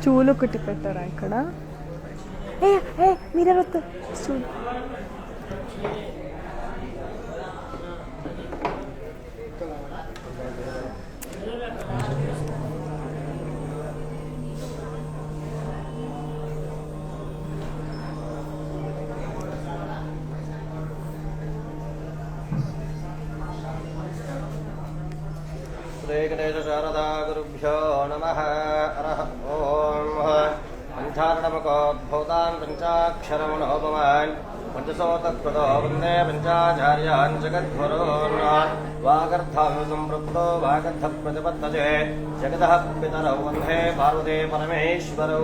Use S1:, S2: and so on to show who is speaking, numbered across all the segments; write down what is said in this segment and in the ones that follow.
S1: Stool ఒకటి పెట్టారా ఇక్కడ? ఏ ఏ మీరే వద్దు స్టూల్.
S2: गणेश शारदा गुरुभ्यो नमः। ओम पंचारणमकोद्भूतान् पंचाक्षरमणोपमान् पंचसोतत्वतो वन्दे पंचाचार्यान् जगद्गुरून् वागर्थं सम्पृक्तो वागर्थप्रतिपत्तये जगतः पितरौ वन्दे पार्वती परमेश्वरौ।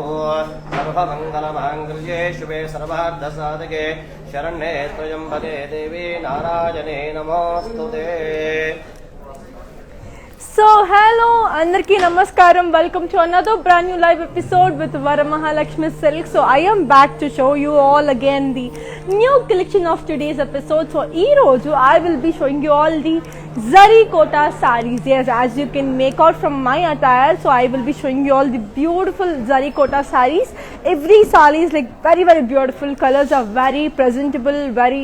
S2: सर्वमङ्गलमाङ्गल्ये शिवे सर्वार्थसाधके शरण्ये त्र्यम्बके देवी नारायणे नमोऽस्तुते।
S1: So hello, andarki namaskaram. Welcome to another brand new live episode with Varamahalakshmi Silk. So I am back to show you all again the new collection of today's episode. So ee roju I will be showing you all the Zari Kota sarees. Yes, as you can make out from my attire, so I will be showing you all the beautiful Zari Kota sarees. Every saree is like very beautiful. Colors are very presentable, very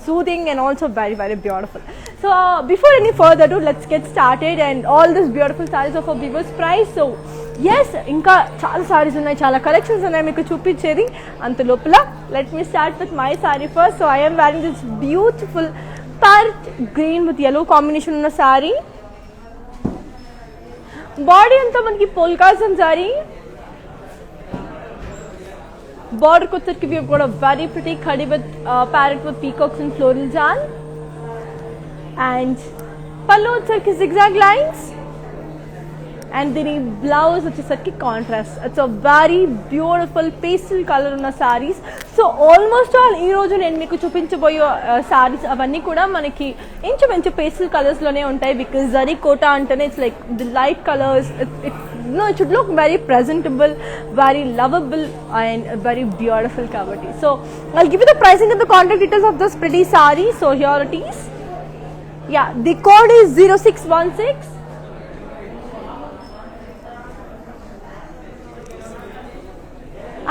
S1: soothing, and also very beautiful. So before any further ado, let's get started and all these beautiful sarees of a viewers price. So yes, inka chaala sarees unnai, chaala collections unnai meeku chupichedi anta lopala. Let me start with my saree first. So I am wearing this beautiful parrot green with yellow combination unna saree. Body anta manaki polkas and saree. Border kotarki we have got a very pretty khadi with parrot with peacocks and floral jal. And pallu vachesarki zigzag lines, and the blouse vachesarki contrast. It's a very beautiful pastel color unna sarees. So almost all ee roju nenu meeku chupinchaboye sarees avanni kuda manaki inchu pastel colors lone untayi, because Zari Kota antane it's like the light colors. It should look very presentable, very lovable, and very beautiful kabatti. So I'll give you the pricing and the contact details of this pretty saree. So here it is. Yeah, the code is 0616.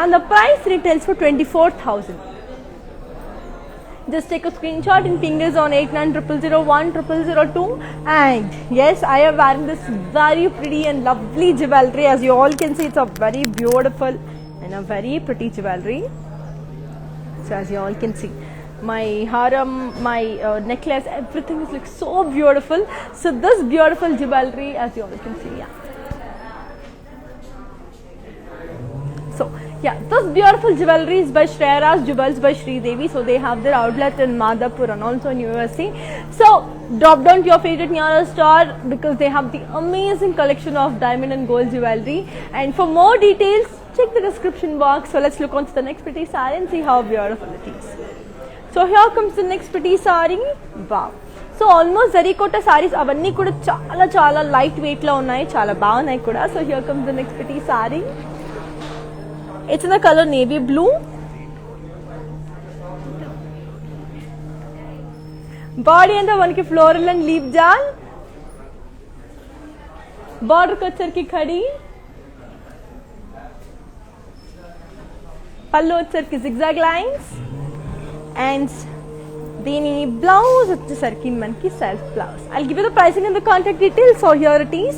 S1: And the price retails for 24,000. Just take a screenshot and ping us on 8900010002. And yes, I am wearing this very pretty and lovely jewelry. As you all can see, it's a very beautiful and a very pretty jewelry. So as you all can see, my haram, my necklace, everything is like so beautiful. So this beautiful jewelry, as you all can see, yeah. So yeah, this beautiful jewelry is by Shreyas Jewels by Sri Devi. So they have their outlet in Madhapur and also in USC. So drop down to your favorite nearest store, because they have the amazing collection of diamond and gold jewelry. And for more details, check the description box. So let's look on to the next pretty saree and see how beautiful it is. So here comes the next pretty saree. Wow. So almost Zari Kota sarees avanni kuda chaala light weight la unnai, chaala baagunnai kuda. So here comes the next pretty saree. It's in the color navy blue. Body and the manaki floral and leaf jal. Border vachesarki khadi. Pallu vachesarki zigzag lines. And the blouse vachesarki manaki self blouse. I'll give you the pricing and the contact details. So here it is.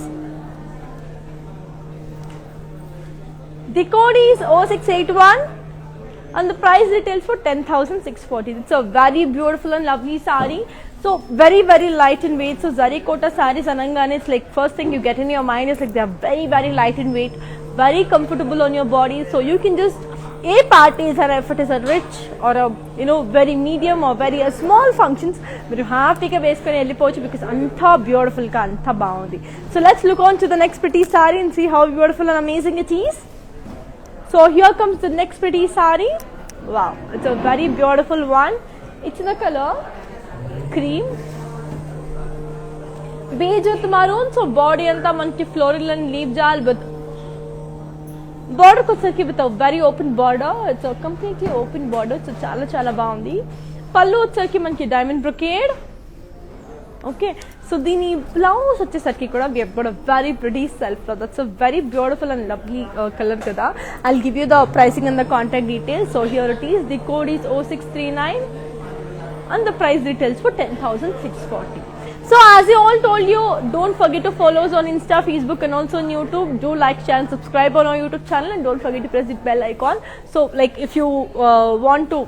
S1: The code is 0681 and the price retails for 10,640. It's a very beautiful and lovely saree. So very light in weight. So Zari Kota sarees anangane, it's like first thing you get in your mind is like they are very light in weight, very comfortable on your body. So you can just parties, and if it is a rich or a very medium or very small functions, but you have to take a వేసుకొని వెళ్ళిపోవచ్చు, because anta beautiful ka anta baagundi. So let's look on to the next pretty saree and see how beautiful and amazing it is. So here comes the next pretty saree. Wow, it's a very beautiful one. It's in the color cream, beige with maroon. So body anta manki floral and leaf jal, but border వచ్చేసరికి with a very open border. It's a completely open border. So చాలా బాగుంది. పళ్ళు వచ్చేసరికి మనకి diamond brocade. Okay, so దీని blouse వచ్చేసరికి కూడా we have got a very pretty self flower. That's a very beautiful and lovely colour కదా. I will give you the pricing and the contact details. So here it is. The code is 0639 and the price retails for 10,640. So as I all told you, don't forget to follow us on Insta, Facebook and also on YouTube. Do like, share and subscribe on our YouTube channel, and don't forget to press the bell icon. So like if you want to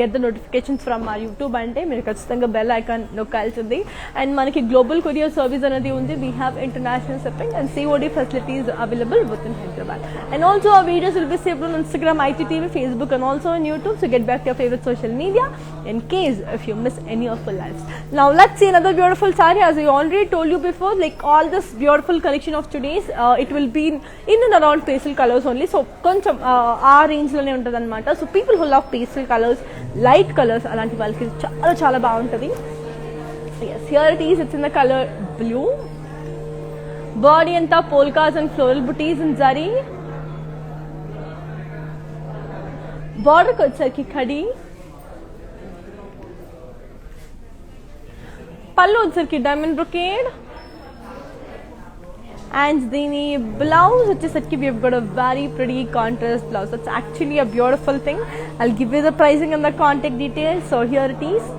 S1: get the notifications from our YouTube ante meer kachithanga bell icon nokkalsindi. And manaki global courier service anadi undi. We have international shipping and COD facilities available within Hyderabad. And also our videos will be saved on Instagram, ITTV, Facebook and also on YouTube. So get back to your favorite social media in case if you miss any of our lives. Now let's see another beautiful saree. As I already told you before, like all this beautiful collection of today's, it will be in and around pastel colors only. So koncham aa range lone untadi anamata. So people who love pastel colors, light colors, alanti valki chaala chaala baaguntadi. Yes, here it is. It's in the color blue. Body anta polkas and floral booties in zari. Border ko వచ్చేసరికి khadi. పళ్ళు వచ్చేసరికి diamond brocade. And దీని blouse వచ్చేసరికి we have got a very pretty contrast blouse. That's actually a beautiful thing. I will give you the pricing and the contact details. So here it is.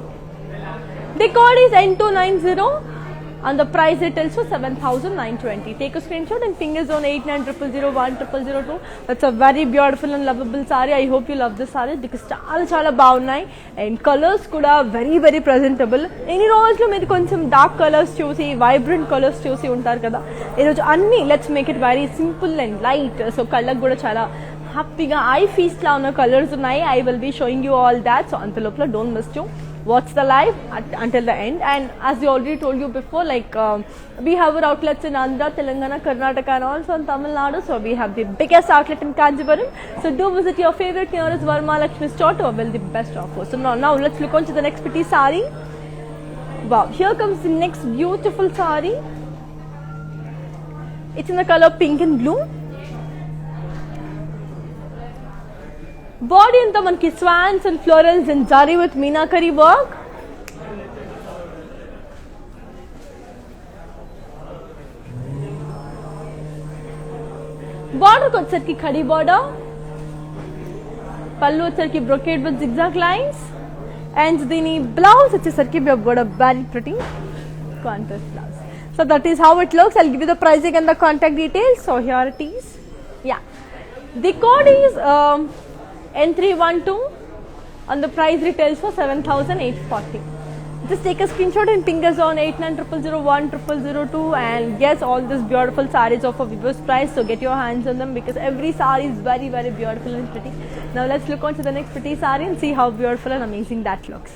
S1: The code is N290 and the price retails for 7,920. Take a screenshot and ping us on 8900010002. That's a very beautiful and lovable saree. I hope you love this saree because chaala chaala baagunnai and colors kuda very very presentable. Any రోజులు మీరు కొంచెం dark colours చూసి vibrant colours చూసి ఉంటారు కదా. ఈరోజు అన్ని let's make it very simple and light. So కళ్ళకు కూడా చాలా హ్యాపీగా ఐ ఫీస్ట్ లా ఉన్న కలర్స్ ఉన్నాయి. I will be showing you all that. So అంత లోపల don't miss to watch the live until the end. And as we already told you before, we have our outlets in Andhra, Telangana, Karnataka and also in Tamil Nadu. So we have the biggest outlet in Kanjivaram. So do visit your favorite nearest Varamahalakshmi store to avail the best offer. So now let's look on to the next pretty saree. Wow, here comes the next beautiful saree. It's in the color pink and blue. Body anta manki swans and florals and zari with meenakari work. Border ko వచ్చేసరికి khadi border. pallu వచ్చేసరికి brocade with zigzag lines. And దీని blouse వచ్చేసరికి we have got a very pretty contrast blouse. So that is how it looks. I'll give you the pricing and the contact details. So here it is. Yeah, the code is N312 and the price retails for 7,840. Just take a screenshot and ping us on 8900010002 and guess all these beautiful sarees of a Vivo's price. So get your hands on them because every saree is very very beautiful and pretty. Now let's look on to the next pretty saree and see how beautiful and amazing that looks.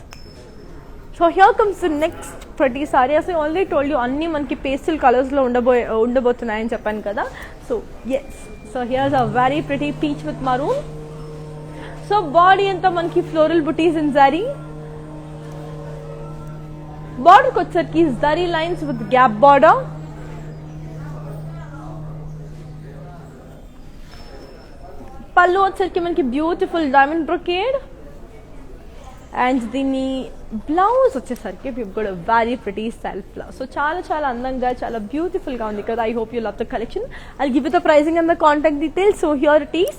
S1: So here comes the next pretty saree. As I already told you, అన్ని మనకి pastel colors లో ఉండబోతున్నాయని చెప్పాను కదా. So yes, so here's a very pretty peach with maroon. So body anta manki floral booties in zari. Border ko వచ్చేసరికి zari lines with gap border. pallu వచ్చేసరికి మనకి beautiful diamond brocade. And దీని blouse వచ్చేసరికి we've got a very pretty self blouse. So చాలా చాలా అందంగా చాలా beautiful గా ఉంది కదా. I hope you love the collection. I'll give you the pricing and the contact details. So here it is.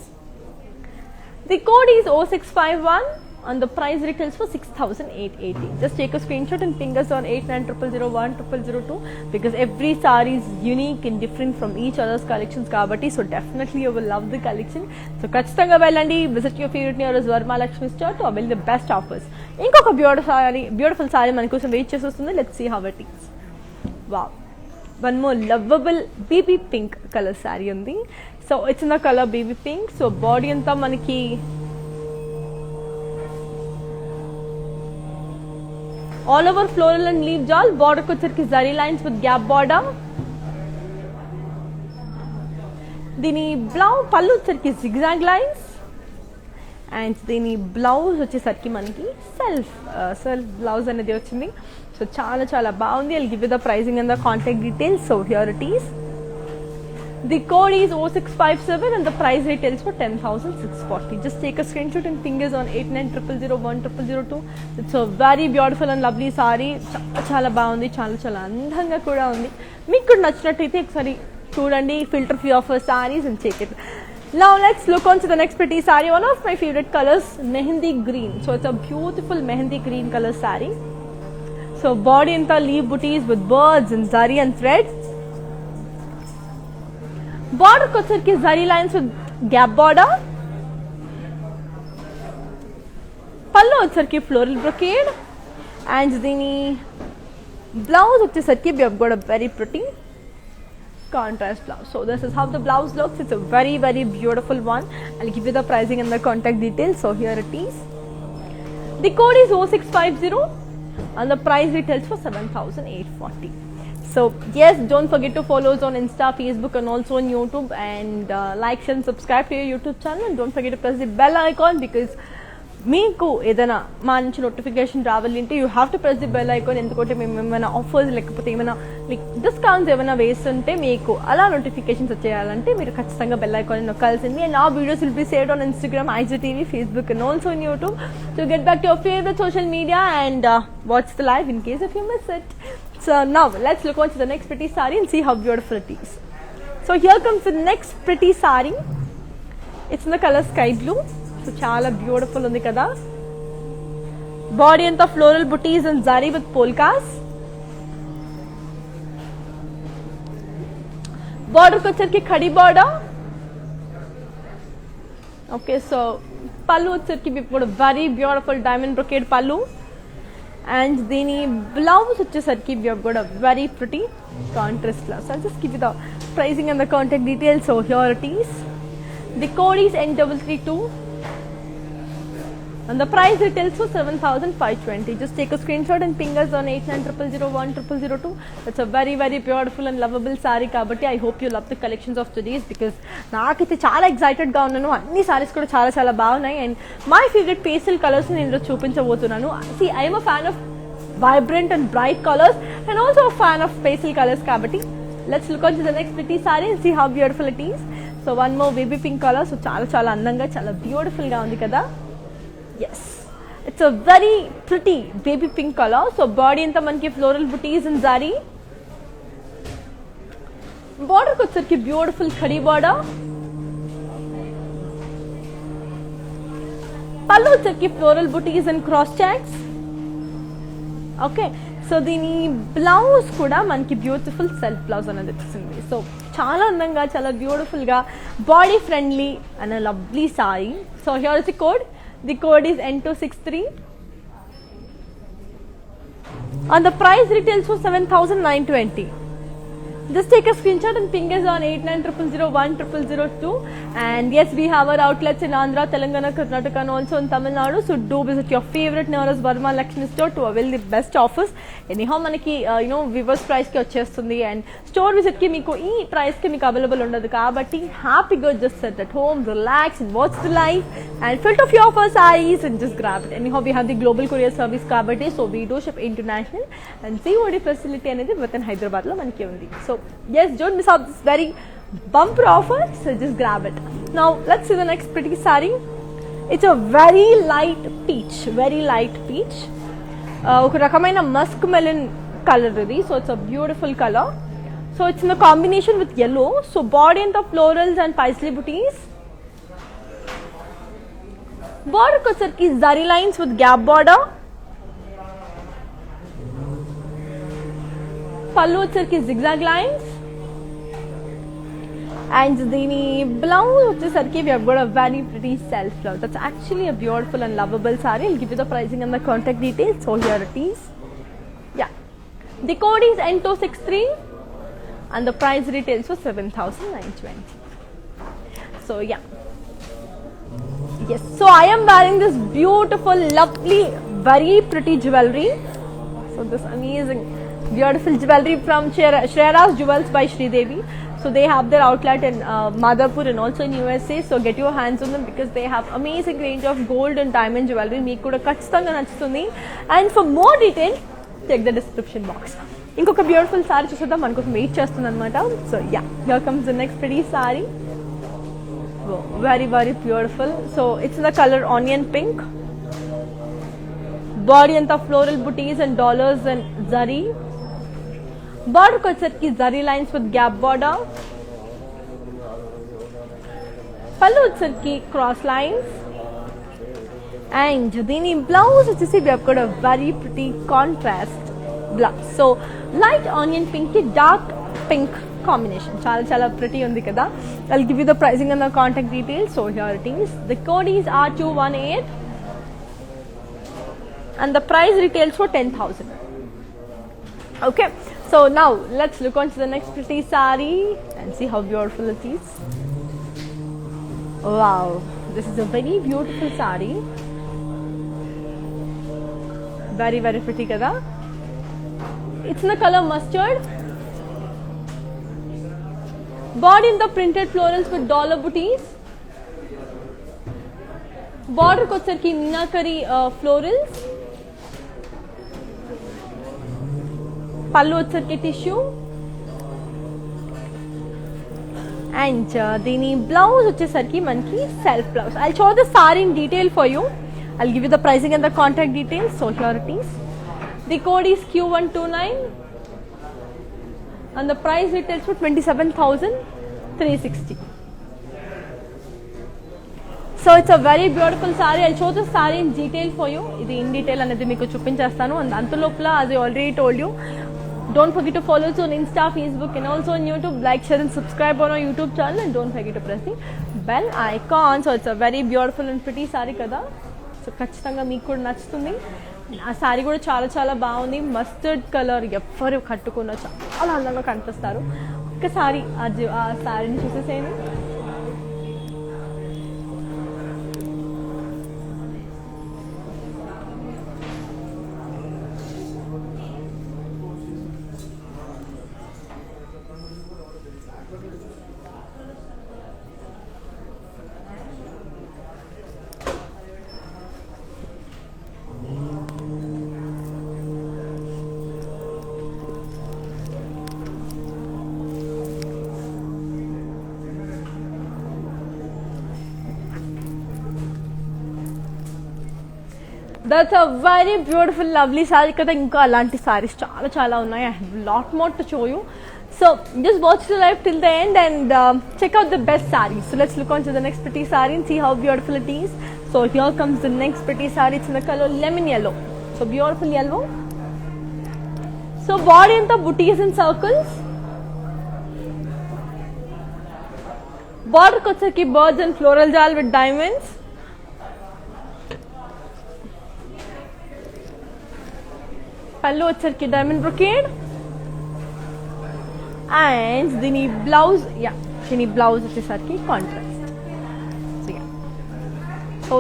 S1: The code is 0651 and the price retails for 6,880. Just take a screenshot and ping us on 8900010002 because every saree is unique and different from each other's collections kabatti. So definitely you will love the collection. So kachithanga vellandi, visit your favorite nearest Varamahalakshmi store to avail the best offers. Inkoka beautiful saree మన కోసం wait చేస్తుంది. Let's see how it is. Wow, one more lovable baby pink color saree ఉంది. So it's in the color baby pink. So body anta manaki all over floral and leaf jal. Border ko వచ్చేసరికి zari lines with gap border. దీని పళ్ళు వచ్చేసరికి zigzag lines. And దీని blouse వచ్చేసరికి మనకి self blouse అనేది వచ్చింది. సో చాలా చాలా బాగుంది. I'll give you the pricing and the contact details. So here it is. The code is 0657 and the price retails for 10,640. Just take a screenshot and ping us on 8900010002. It's a very beautiful and lovely saree. చాలా బాగుంది, చాలా అందంగా కూడా ఉంది. మీకు కూడా నచ్చినట్టయితే ఒకసారి చూడండి, filter few of our sarees and check it. Now let's look on to the next pretty saree. One of my favorite colors, mehendi green. So it's a beautiful mehendi green color saree. So body anta leaf booties with birds and zari and thread. Border వచ్చరికి zari lines with gap border. పళ్ళు వచ్చరికి floral brocade and దీని blouse వచ్చేసరికి we have got a very pretty contrast blouse. So this is how the blouse looks. It's a very beautiful one. I'll give you the pricing and the contact details. So here it is. The code is 0650 and the price retails for 7,840. So yes, don't forget to follow us on Insta, Facebook and also on YouTube, and like, share and subscribe to your YouTube channel, and don't forget to press the bell icon because మీకు ఏదైనా మా నుంచి notification రావాలి అంటే you have to press the bell icon. ఎందుకంటే మేము ఏమైనా offers లేకపోతే ఏమైనా లైక్ డిస్కౌంట్స్ ఏమైనా వేస్తుంటే మీకు అలా నోటిఫికేషన్స్ వచ్చేయాలంటే మీరు ఖచ్చితంగా బెల్ ఐకాన్ నొక్కాల్సింది. అండ్ ఆ videos will be saved on Instagram, IGTV, Facebook and also on YouTube. So get back to your favorite social media and watch the live in case if you miss it. So now let's look on to the next pretty saree and see how beautiful it is. So here comes the next pretty saree. It's in the color sky blue. So చాలా beautiful ఉంది కదా. Body అంతా floral buttis and zari with polkas. Border వచ్చరికి khadi border. Okay, so పళ్ళు వచ్చరికి కూడా very beautiful diamond brocade పళ్ళు. And దీని బ్లౌజ్ వచ్చేసరికి we have got a very pretty contrast blouse. I'll just give you the pricing and the contact details. So here it is. The code is N332 and the price retails for 7,520. Just take a screenshot and ping us on 8900010002. That's a very beautiful and lovable saree kabatti I hope you love the collections of today's because naakaithe chaala excited ga unnanu. Anni sarees kuda chaala baagunayi and my favorite pastel colors ni nenu chupinchabothunanu. See, I am a fan of vibrant and bright colors and also a fan of pastel colors kabatti let's look on to the next pretty saree and see how beautiful it is. So one more baby pink color. So chaala andanga, chaala beautiful ga undi kada. Yes, it's a very pretty baby pink color. So body anta manki floral booties and zari. Border వచ్చరికి beautiful khadi border. పళ్ళు వచ్చరికి floral booties and cross checks. Okay, so దీని blouse కూడా మనకి beautiful self blouse అనేది వచ్చింది. So చాలా అందంగా, చాలా బ్యూటిఫుల్ గా, body friendly and lovely sorry. So here is the code. The code is N263 and the price retails for 7,920. Just take a screenshot and ping us on 8900010002. And yes, we have our outlets in Andhra, Telangana, Karnataka and also in Tamil Nadu. So do visit your favorite nearest Varma Lakshmi store to avail the best offers. Anyhow manaki viewers price ki vachestundi and store visit ki meeku ee price ki meeku available undadu kabatti happy go just sit at home, relax and watch the live and filter few of our sarees and just grab it. Anyhow we have the global courier service kabatti so we do ship international and COD facility anedi within Hyderabad lo manaki undi. So yes, don't miss out this very bumper offer, so just grab it. Now let's see the next pretty saree. It's a very light peach. ఒక రకమైన Musk melon colour ఇది. So it's a beautiful colour. So it's in a combination with yellow. So body అంతా florals and Paisley buttis. Border వచ్చరికి జరీ lines with gap border. పళ్ళు వచ్చరికి zigzag lines and దీని blouse వచ్చేసరికి we have got a very pretty self blouse. That's actually a beautiful and lovable saree. I'll give you the pricing and the contact details. So here it is. Yeah, the code is N263 and the price retails for 7,920. So yeah, yes, so I am wearing this beautiful, lovely, very pretty jewelry. So this amazing beautiful jewelry from Shreyas Jewels by Sridevi. So they have their outlet in Madhapur and also in USA. So get your hands on them because they have amazing range of gold and diamond jewelry. Meeku kuda kachithanga nachutundi. And for more detail, check the description box. ఇంకొక beautiful sorry చూసేద్దాం, మనకోసం wait చేస్తుంది అనమాట. So yeah, here comes the next pretty sorry. Very very beautiful. So it's the colour onion pink. Body అంతా floral buttis and dollars and zari. బార్డర్కి వచ్చేసరికి zari lines with gap border. పళ్ళు వచ్చేసరికి క్రాస్ లైన్స్. అండ్ దీని blouse వచ్చేసి we have got a very pretty contrast blouse. So light onion pink కి dark pink combination. చాలా చాలా pretty ఉంది కదా. I'll give you the pricing and the contact details. So here it is. The code is R218 and the price retails for 10,000. Okay, so now let's look on to the next pretty saree and see how beautiful it is. Wow, this is a very beautiful saree. Very very pretty kada. It's in the color mustard. Body in the printed florals with dollar booties. Border ko sarki meenakari florals. Pallu sarki tissue. And dini blouse వచ్చేసరికి మనకి self blouse. I'll show the saree in detail for you. I'll give you the pricing and the contact details. So here it is. The code is Q129 and the price retails for 27,360. So it's a very beautiful saree. I'll show the saree in detail for you. Idi in detail anedi meeku chupinchestanu. And antulopla, as I already told you, don't forget to follow us on Insta, Facebook and also on YouTube. Like, share and subscribe on our YouTube channel and don't forget to press the bell icon. So it's a very beautiful and pretty saree kada. So ఖచ్చితంగా మీకు కూడా నచ్చుతుంది. ఆ శారీ కూడా చాలా చాలా బాగుంది. Mustard colour, ఎవరు కట్టుకున్న చాలా అందంగా కనిపిస్తారు. ఒక్కసారి ఆ శారీని చూసేసేయండి. That's a very beautiful lovely saree kada. Inka alanti sarees chaala chaala unnai. I have a lot more to show you. So just watch the live till the end and check out the best sarees. So let's look on to the next pretty saree and see how beautiful it is. So here comes the next pretty saree. It's in the color lemon yellow. So beautiful yellow. So body and the booties in circles. Border kochaki birds and floral jal with diamonds. Pallu వచ్చరికి diamond brocade and దీని blouse దీని blouse వచ్చేసరికి contrast. So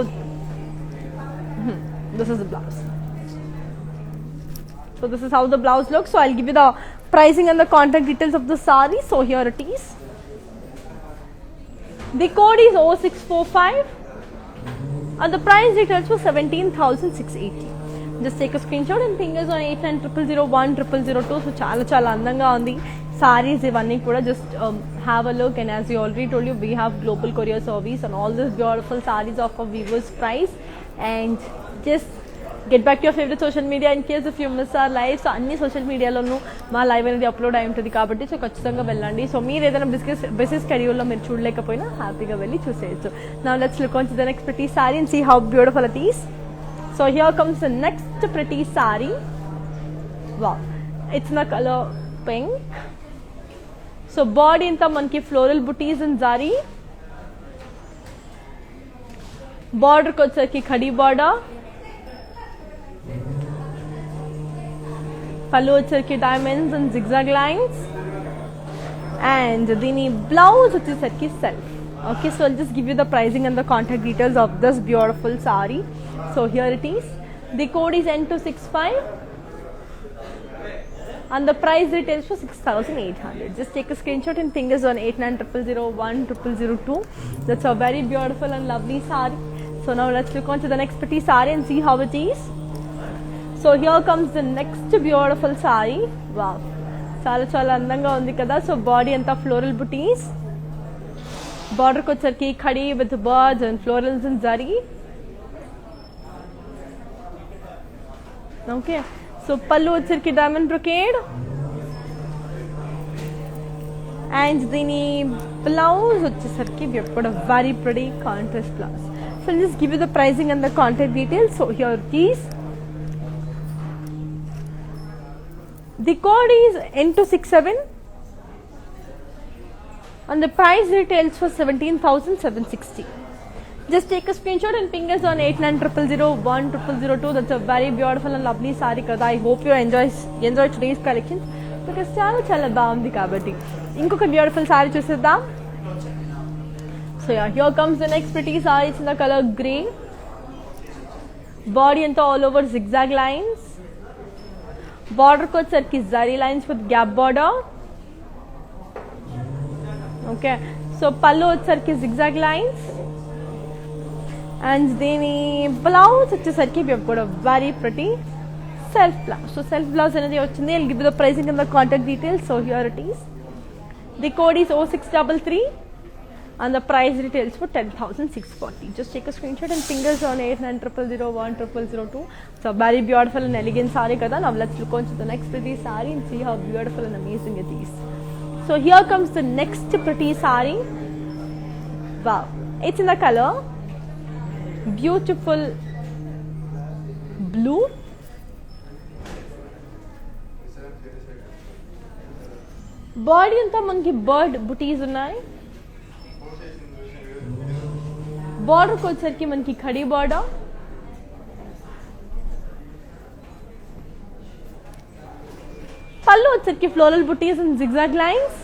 S1: this is the blouse. So this is how the blouse looks. So I'll give you the pricing and the contact details of the saree. So here it is. The code is 0645 and the price details for 17,680. Just take a screenshot and fingers on 8900010002. So చాలా చాలా అందంగా ఉంది sarees ఇవన్నీ కూడా. Just have a look, and as we already told you, we have global courier service and all these beautiful sarees of a viewers price. And just get back to your favorite social media in case if you miss our live. So అన్ని social మీడియాలోనూ మా live అనేది upload అయి ఉంటుంది కాబట్టి so ఖచ్చితంగా వెళ్ళండి. So మీరు ఏదైనా బిజినెస్ స్కెడ్యూల్లో మీరు చూడలేకపోయినా హ్యాపీగా వెళ్ళి చూసేయచ్చు. Now let's look on to the next pretty saree and see how beautiful it is. So here comes the next pretty saree. Wow, it's in the color pink. So body inta manki floral booties and zari. Border ko వచ్చేసరికి khadi border. Pallu వచ్చేసరికి diamonds and zigzag lines. And దీని blouse వచ్చేసరికి self. Okay, so I'll just give you the pricing and the contact details of this beautiful saree. So here it is. The code is N265 and the price retails for 6,800. Just take a screenshot and fingers on 8900010002. That's a very beautiful and lovely saree. So now let's look on to the next pretty saree and see how it is. So here comes the next beautiful saree. Wow. చాలా చాలా అందంగా ఉంది కదా. So body అంతా floral బుటీస్, బార్డర్కి వచ్చరికి khadi with birds and florals and zari. Okay, so పళ్ళు వచ్చరికి డైమండ్ బ్రొకేడ్ అండ్ దీని బ్లౌజ్ వచ్చేసరికి ఎప్పుడు very pretty contrast blouse. So just give you the pricing and the contact details. So here keys. The code is N267 and the price retails for 17,760. Just take a screenshot and ping us on 8900010002. That's a very beautiful and lovely saree kada. I hope you enjoy today's collection because చాలా బాగుంది కాబట్టి. ఇంకొక beautiful saree చూసేద్దాం. So yeah, here comes the next pretty saree. It's in the color grey. Body and all over zigzag lines. Border को వచ్చరికి zari lines with gap border. Okay, so pallu వచ్చరికి zigzag lines and దీని blouse వచ్చేసరికి we have got a very pretty self blouse. So self blouse అనేది వచ్చింది. I'll give you the pricing and the contact details. So here it is. The code is 0633 and the price retails for 10,640. Just take a screenshot and fingers on 8900010002. It's a very beautiful and elegant saree kada. Now let's look on to the next pretty saree and see how beautiful and amazing it is. So here comes the next pretty saree. Wow, it's in the color beautiful blue. Body anta manki bird booties unnai. Border को వచ్చరికి మనకి ఖడీ బॉर्डर, పళ్ళు వచ్చరికి floral buttis and zigzag lines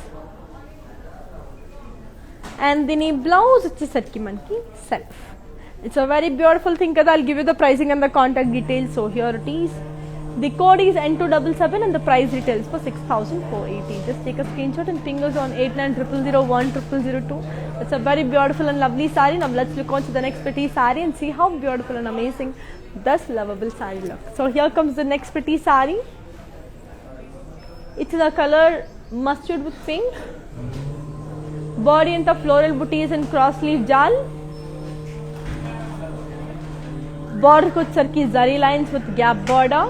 S1: and దీని blouse వచ్చేసరికి మనకి self. It's a very beautiful thing కదా. I'll give you the pricing and the contact details. So here it is. The code is N277 and the price retails for 6,480. Just take a screenshot and fingers on 8900010002. It's a very beautiful and lovely saree. Now let's look on to the next pretty saree and see how beautiful and amazing this lovable saree looks. So here comes the next pretty saree. It's the color mustard with pink. Body and the floral booties and cross sleeve jal. Border ko వచ్చరికి zari lines with gap border.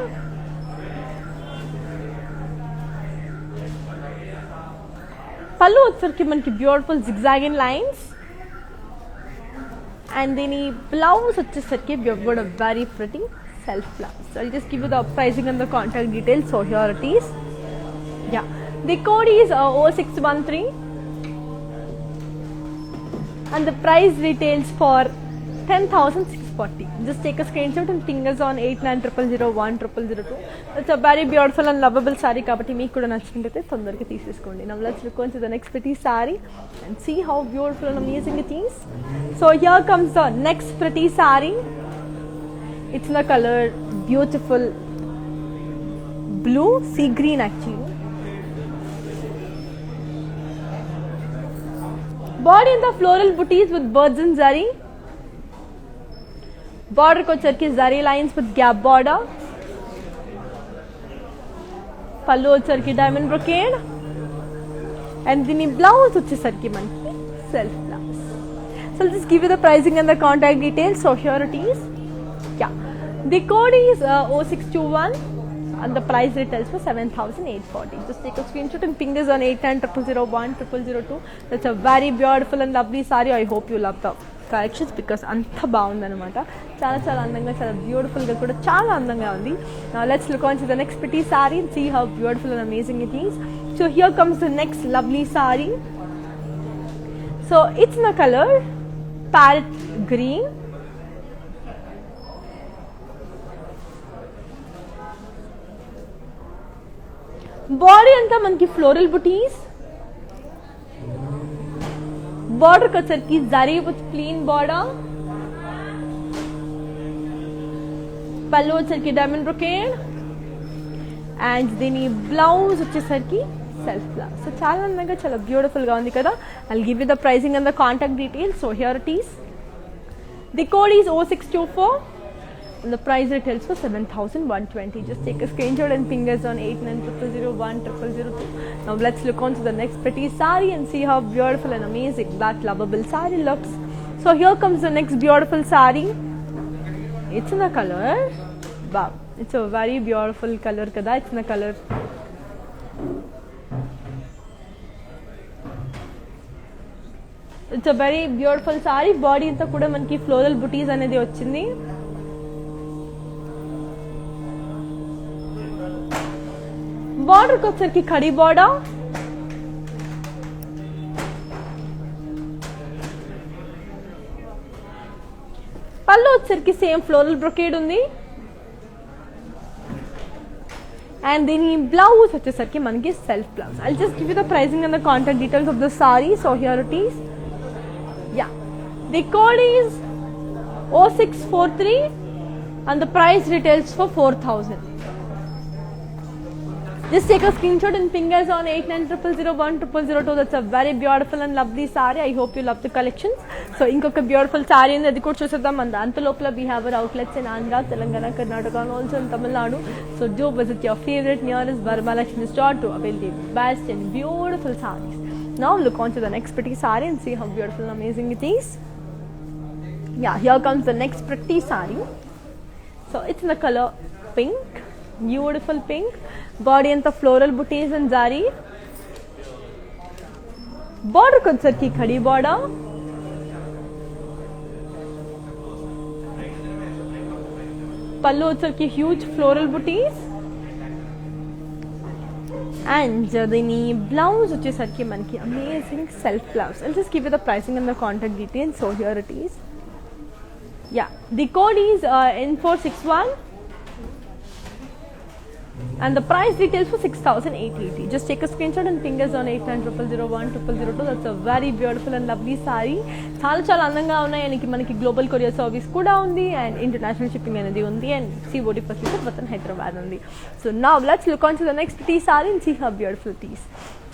S1: పళ్ళు వచ్చరికి మనకి beautiful జిగ్జాగింగ్ lines and దీని blouse వచ్చేసరికి very pretty self blouse. I'll just give you the pricing and the contact details. So here it is. Yeah, the code is 0613 and the price retails for 10,640. Just take a screenshot and fingers on 8900010002. It's a very beautiful and lovable saree kabatti meeku kuda nachinatite tondaraga teeseskondi. Now let's look on to the next pretty saree and see how beautiful and amazing it is. So here comes the next pretty saree. It's in the color beautiful blue, sea green actually. Body in the floral booties with birds and zari. Border को వచ్చరికి zari lines with gap border. పళ్ళు వచ్చరికి diamond brocade and దీని blouse వచ్చేసరికి మనకి self blouse. So I'll just give you the pricing and the contact details. So here it is. Yeah, the code is 0621 and the price retails for 7,840. Just take a screenshot and ping this on 8900010002. That's a very beautiful and lovely saree. I hope you love the collections because అంత బాగుందన్నమాట. చాలా చాలా అందంగా, చాలా బ్యూటిఫుల్గా కూడా చాలా అందంగా ఉంది. Now let's look on to the next pretty saree and see how beautiful and amazing it is. So here comes the next lovely saree. So it's in the color parrot green. Body అంతా మనకి floral బుటీస్. Border को వచ్చరికి zari with plain border. పళ్ళు వచ్చరికి diamond brocade and దీని blouse వచ్చేసరికి self blouse. So చాలా అందంగా, చాలా బ్యూటిఫుల్ గా ఉంది కదా. I'll give you the pricing and the contact details. So here it is. The code is 0624 and the price retails for 7,120. Just take a screenshot and ping us on 8900010002. Now let's look on to the next pretty sari and see how beautiful and amazing that lovable sari looks. So here comes the next beautiful sari. It's in a color, wow, it's a very beautiful color kada. It's in a color it's a very beautiful saree. Body anta kuda manki floral booties anedi vachindi. Border ki వచ్చరికి khadi border. పళ్ళు వచ్చరికి same floral brocade ఉంది. And then blouse వచ్చేసరికి మనకి self blouse. I'll just give you the pricing and the contact details of the saree. So here it is. Yeah, the code is 0643 and the price retails for 4,000. Just take a screenshot and ping us on 8900010002. That's a very beautiful and lovely saree. I hope you love the collections. So inkoka beautiful saree and adi kuda chusedam and anta lopala we have our outlets in Andhra, Telangana, Karnataka and also in Tamil Nadu. So do visit your favorite nearest Varamahalakshmi store to avail the best and beautiful sarees. Now look on to the next pretty saree and see how beautiful and amazing it is. Yeah, here comes the next pretty saree. So it's in the color pink, beautiful pink. Body and the floral booties and zari. Border వచ్చరికి khadi border. Pallu వచ్చరికి huge floral booties. And the blouse వచ్చేసరికి మనకి amazing self blouse. I'll just give you the pricing and the contact details. So here it is. Yeah, the code is N461 and the price details for 6,880. Just take a screenshot and ping us on 8900010002. That's a very beautiful and lovely saree. చాలా అందంగా ఉన్నాయి. and మనకి global courier service కూడా ఉంది and international shipping అనేది ఉంది and COD facility within Hyderabad ఉంది. So now let's look on to the next pretty saree and see how beautiful it is.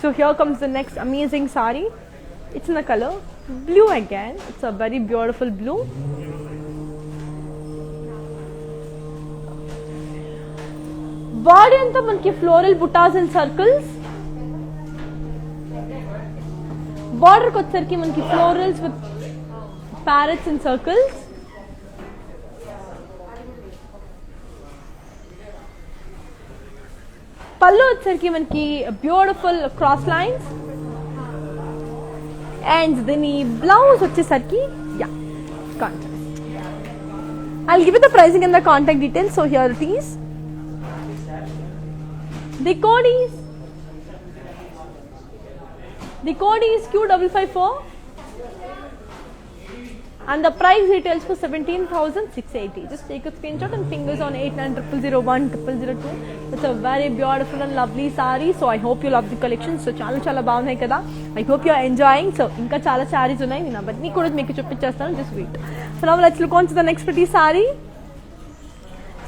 S1: So here comes the next amazing saree. It's in the color blue again. It's a very beautiful blue. Body anta manki floral buttas and circles. Border ki వచ్చరికి manki florals with parrots and circles. Pallu వచ్చరికి manki beautiful cross lines. And then blouse వచ్చేసరికి yeah, contrast. I'll give you the pricing and the contact details. So here it is. The code is Q554 and the price retails for 17,680. Just take a screenshot and ping us on 8900010002. It's a very beautiful and lovely saree. So I hope you love the collection. So chala baagunayi kada. I hope you are enjoying. So inka chala sarees unnai. Nina badni kuda meeku chuppichestanu. Just wait. So now let's look on to the next pretty saree.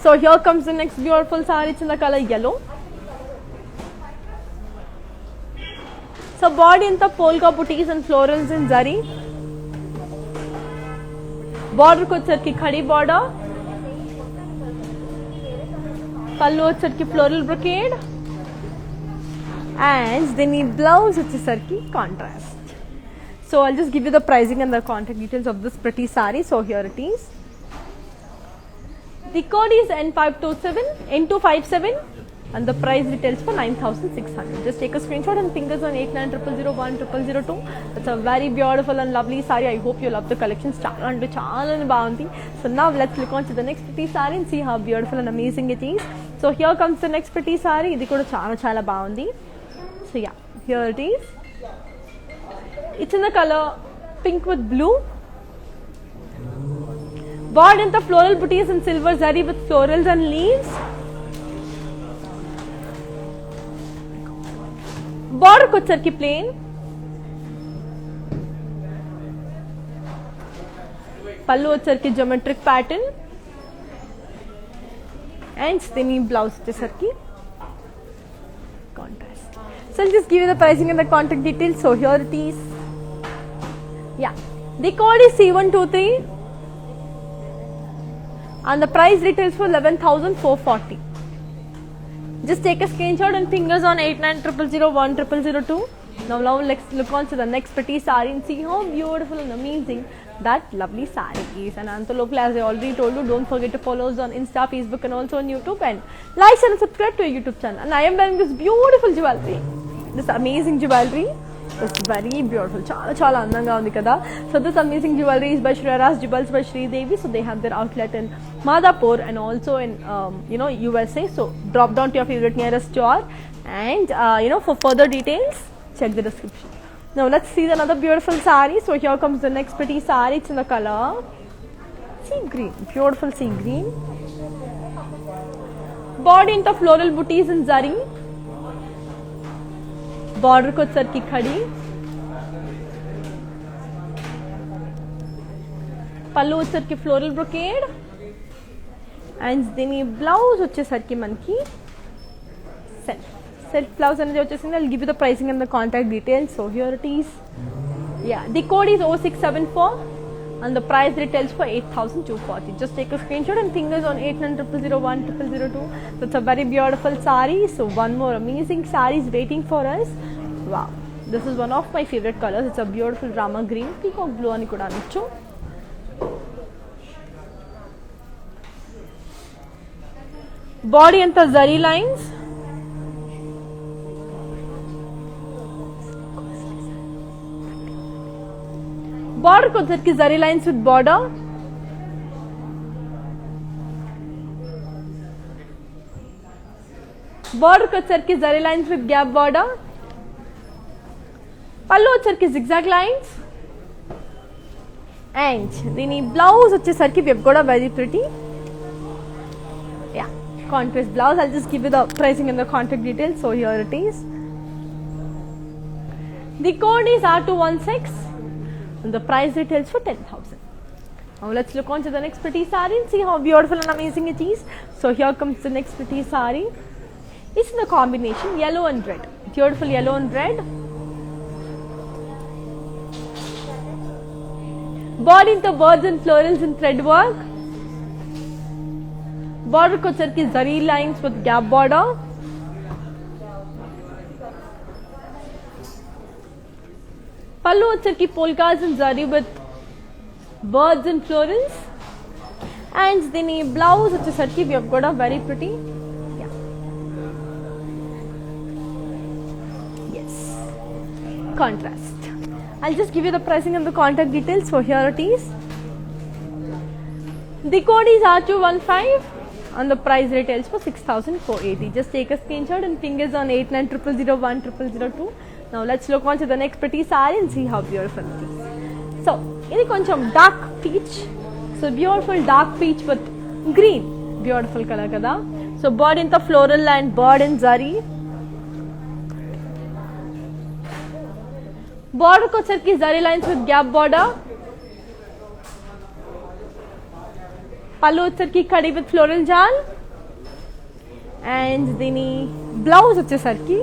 S1: So here comes the next beautiful saree. It's in the color yellow. So body anta polka booties and florals and zari. Border ki వచ్చరికి khadi border. Pallu వచ్చరికి floral brocade. And then blouse వచ్చేసరికి contrast. So I'll just give you the pricing and the contact details of this pretty saree. So here it is. The code is N257 and the price retails for 9,600. Just take a screenshot and ping us on 8900010002. That's a very beautiful and lovely saree. I hope you love the collections. Chala ante chala baagundi. So now let's look on to the next pretty saree and see how beautiful and amazing it is. So here comes the next pretty saree. Idi kuda chala baagundi. So yeah, here it is. It's in the color pink with blue. Body and the floral booties and silver zari with florals and leaves. Border ki వచ్చరికి plain. Pallu వచ్చరికి geometric pattern. And then blouse వచ్చరికి contrast. So I'll just give you the pricing and the contact details. So here it is. Yeah, the code is C123. and the price retails for 11,440. Just take a screenshot and fingers on 8900010002. Now let's look on to the next pretty saree and see how beautiful and amazing that lovely saree is. And Antholocally, as I already told you, don't forget to follow us on Insta, Facebook and also on YouTube, and like, share and subscribe to our YouTube channel. And I am wearing this beautiful jewelry, this amazing jewelry. It's very beautiful. Chala andanga undi kada. So this amazing jewelry is by Shreya's Jewels by Sri Devi. So they have their outlet in Madhapur and also in USA. So drop down to your favorite nearest store, and for further details, check the description. Now let's see another beautiful saree. So here comes the next pretty saree. It's in the color sea green, beautiful sea green. Body into floral booties in zari. Border को sir की खड़ी, पल्लू sir की floral brocade, and దీని blouse వచ్చేసరికి మనకి self blouse అనేది వచ్చేసింది. I'll give you the pricing and the contact details. So here it is. Yeah, the code is 0674 and the price retails for 8,240. Just take a screenshot and fingers on 8900010002. That's a very beautiful saree. So one more amazing saree is waiting for us. Wow, this is one of my favorite colors. It's a beautiful rama green, peacock blue ani kuda anchu. Body anta zari lines. Border ko ki zari lines with border. Border ko ki zari lines with gap border. పళ్ళు వచ్చరికి zigzag lines, and దీని blouse వచ్చేసరికి we've got a very pretty contrast blouse. I'll just give you the pricing and the contact details. So here it is. The code is R216 and the price retails for 10,000. Now let's look on to the next pretty saree and see how beautiful and amazing it is. So here comes the next pretty saree. It's in the combination yellow and red, beautiful yellow and red. Body into birds and florals and thread work. Border ko ki zari lines with gap border. Pallu ki polkas and zari with birds and florals. And the blouse ki we have got a very pretty contrast. I'll just give you the pricing and the contact details. So here it is. The code is R215 and the price retails for 6,480. Just take a screenshot and fingers on 8900010002. Now let's look on to the next pretty saree and see how beautiful it is. So ini koncham dark peach. So beautiful dark peach with green, beautiful color kada. So body into floral and bird and zari. Border ko ki zari lines with gap border. Pallu ki khadi with floral jal, and dini blouse ki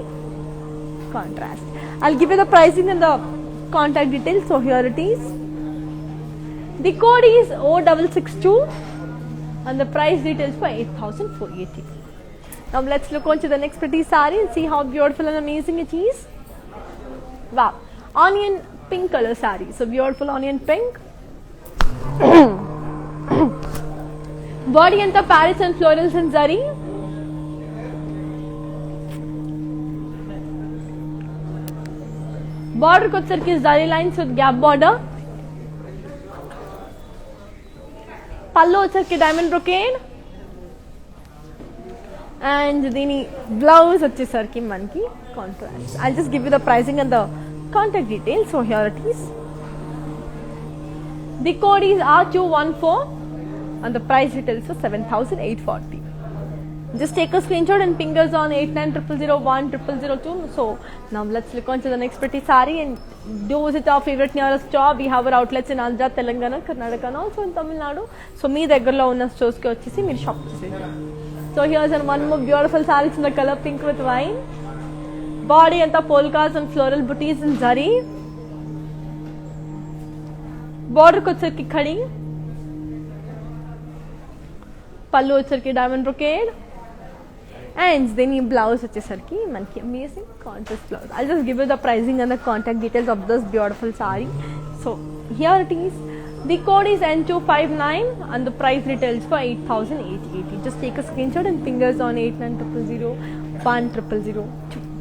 S1: contrast. I'll give you the pricing and the contact details. So here it is. The code is 0662 and the price details for 8,480. Now let's look on to the next pretty saree and see how beautiful and amazing it is. Wow, onion pink color saree. So beautiful onion pink. Body anta Paris and florals and zari. Border ko ki zari lines with gap border. Pallu ki diamond brocade. And dini blouse ki manki contrast. I'll just give you the pricing and the contact details. So here it is. The code is R214 and the price retails for 7,840. Just take a screenshot and fingers on 8900010002. So now let's look on to the next pretty saree and do visit our favorite nearest store. We have our outlets in Andhra, Telangana, Karnataka and also in Tamil Nadu. So me దగ్గరలో ఉన్న stores కి వచ్చేసి మీరు shop చేసేయండి. So here's one more beautiful saree in the color pink with wine. Body anta polkas and floral booties in zari. Border ko ki khadi. పళ్ళు వచ్చరికి diamond brocade and దీని blouse వచ్చేసరికి మనకి amazing contrast blouse. I just give you the pricing and the contact details of this beautiful sari. So here it is. The code is N259 and the price retails for 8,880. Just take a screenshot and fingers on 8900 1000.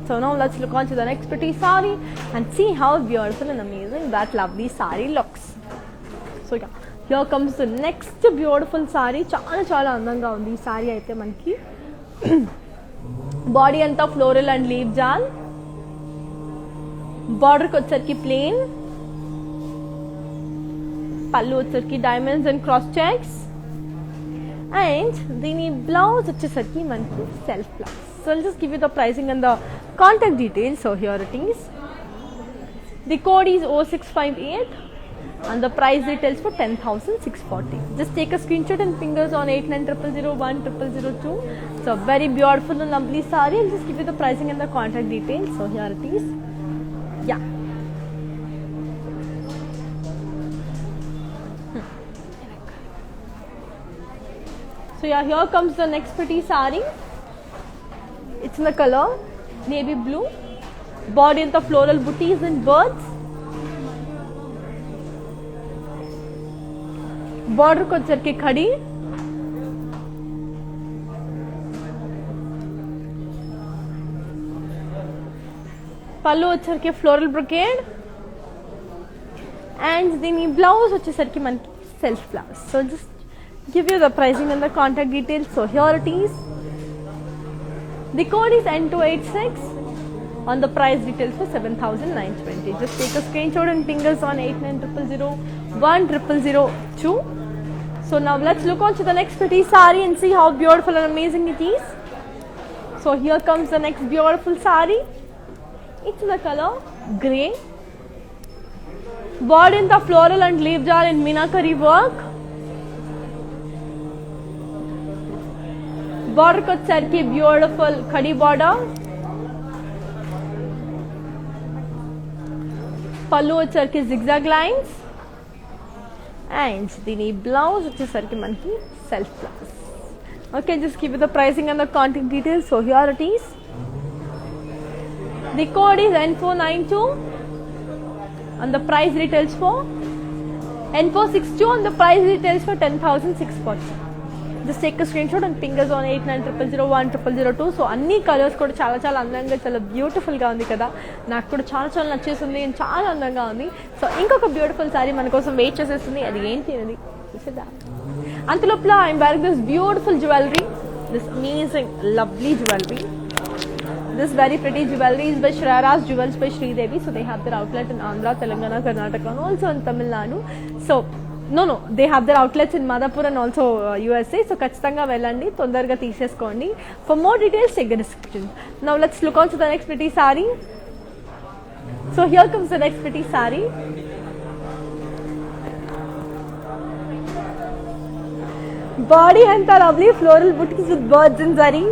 S1: So now let's look on to the next pretty saree and see how beautiful and amazing that lovely saree looks. So yeah, here comes the next beautiful saree. చాలా అందంగా ఉంది ఈ saree అయితే మనకి. Body అంతా floral and leave జాల్, బార్డర్కి వచ్చరికి ప్లెయిన్, పళ్ళు వచ్చరికి diamonds and cross checks and దీని బ్లౌజ్ వచ్చేసరికి మనకి self blouse. So I'll just give you the pricing and the contact details. So here it is. The code is 0658 and the price retails for 10,640. Just take a screenshot and fingers on 8900010002. So very beautiful and lovely saree. I'll just give you the pricing and the contact details. So here it is. Yeah. So yeah, here comes the next pretty saree. It's in the color navy blue. Body in the floral booties and birds. Border ko charke khadi. Pallu వచ్చరికి floral brocade. And దీని blouse వచ్చేసరికి మనకి self blouse. So just give you the pricing and the contact details. So here it is. The code is N286 on the price details for 7,920. Just take a screenshot and fingers on 8900010002. So now let's look on to the next pretty saree and see how beautiful and amazing it is. So here comes the next beautiful saree. It's the color grey. Body in the floral and leaf jar in Meenakari work. Border ko charki beautiful khadi border. Pallu వచ్చరికి zigzag lines and దీని blouse వచ్చేసరికి మనకి self blouse. Okay, just give you the pricing and the contact details. So here it is. The code is N492 and the price retails for N462 and the price retails for 10,640. Just take a screenshot and fingers on 8900010002. So అన్ని colours కూడా చాలా అందంగా చాలా బ్యూటిఫుల్గా ఉంది కదా. నాకు కూడా చాలా నచ్చేసింది అండ్ చాలా అందంగా ఉంది. సో ఇంకొక బ్యూటిఫుల్ సారీ మన కోసం వెయిట్ చేసేస్తుంది. అది ఏంటి అనేది చూసేద్దాం. అంతలోపల I'm wearing this beautiful jewellery, this amazing lovely jewellery. This very pretty jewelry is by Shreyas Jewels by Sridevi. So they have their outlet in Andhra, Telangana, Karnataka and also in Tamil Nadu. So no, they have their outlets in Madhapur and also USA. So ఖచ్చితంగా వెళ్ళండి, తొందరగా తీసేసుకోండి. For more details check the description. Now let's look on to the next pretty saree. So here comes the next pretty saree. Body and lovely floral booties with birds and zari.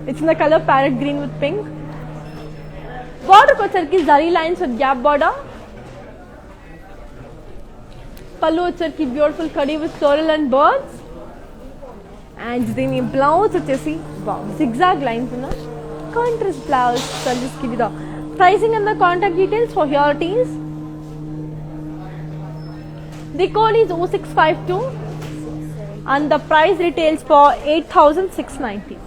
S1: It's in the color parrot green with pink. Border ko charki zari lines with gap border. Pallu వచ్చరికి beautiful khadi with floral and birds. And దీని blouse వచ్చేసి zigzag lines ఉన్న contrast blouse. So I'll just give you the pricing and the contact details. So here it is. The code is 0652 and the price retails for 8,690.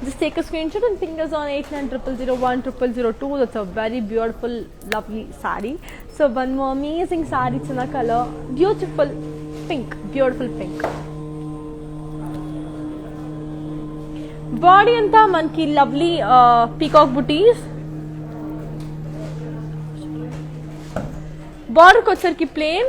S1: Just take a screenshot and fingers on 8900010002. That's a very beautiful, lovely saree. So one more amazing saree. It's in a color beautiful pink, beautiful pink. Body anta manki lovely peacock booties. Border ko వచ్చరికి plain.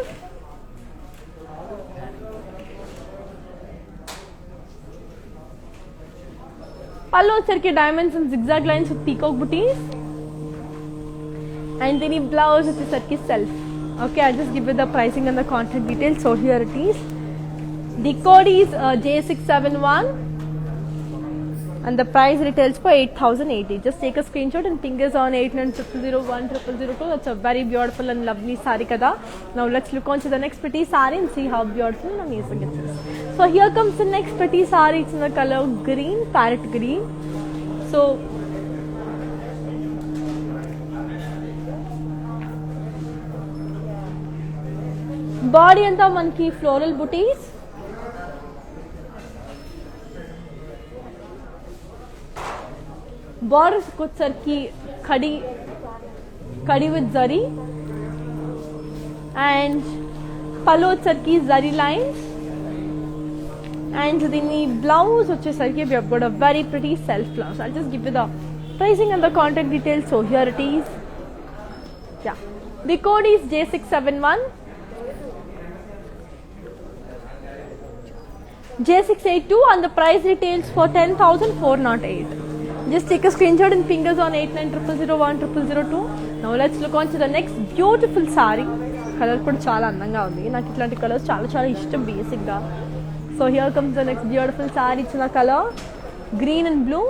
S1: Pallu వచ్చరికి diamonds and zigzag lines with peacock booties. And then blouse వచ్చరికి self. Okay, I'll just give you the pricing and the contact details. So here it is. The code is J671 and the price retails for 8,080. Just take a screenshot and ping us on 8900010002. That's a very beautiful and lovely sari kada. Now let's look on to the next pretty sari and see how beautiful and amazing it is. So here comes the next pretty sari. It's in the color green, parrot green. So body అంతా మనకి floral బుటీస్, borders వచ్చేసరికి కడి with zari and పళ్ళు వచ్చేసరికి zari lines and దీని blouse వచ్చేసరికి we have got a very pretty self blouse. I'll just give you the pricing and the contact details. So here it is. Yeah, the code is J671 J682 and the price retails for 10,408. Just take a screenshot and ping us on 8900010002. Now let's look on to the next beautiful sari. Color kuda chaala andanga undi. Naaku itlanti colors chaala ishtam basic ga. So here comes the next beautiful sari. It's in the color green and blue.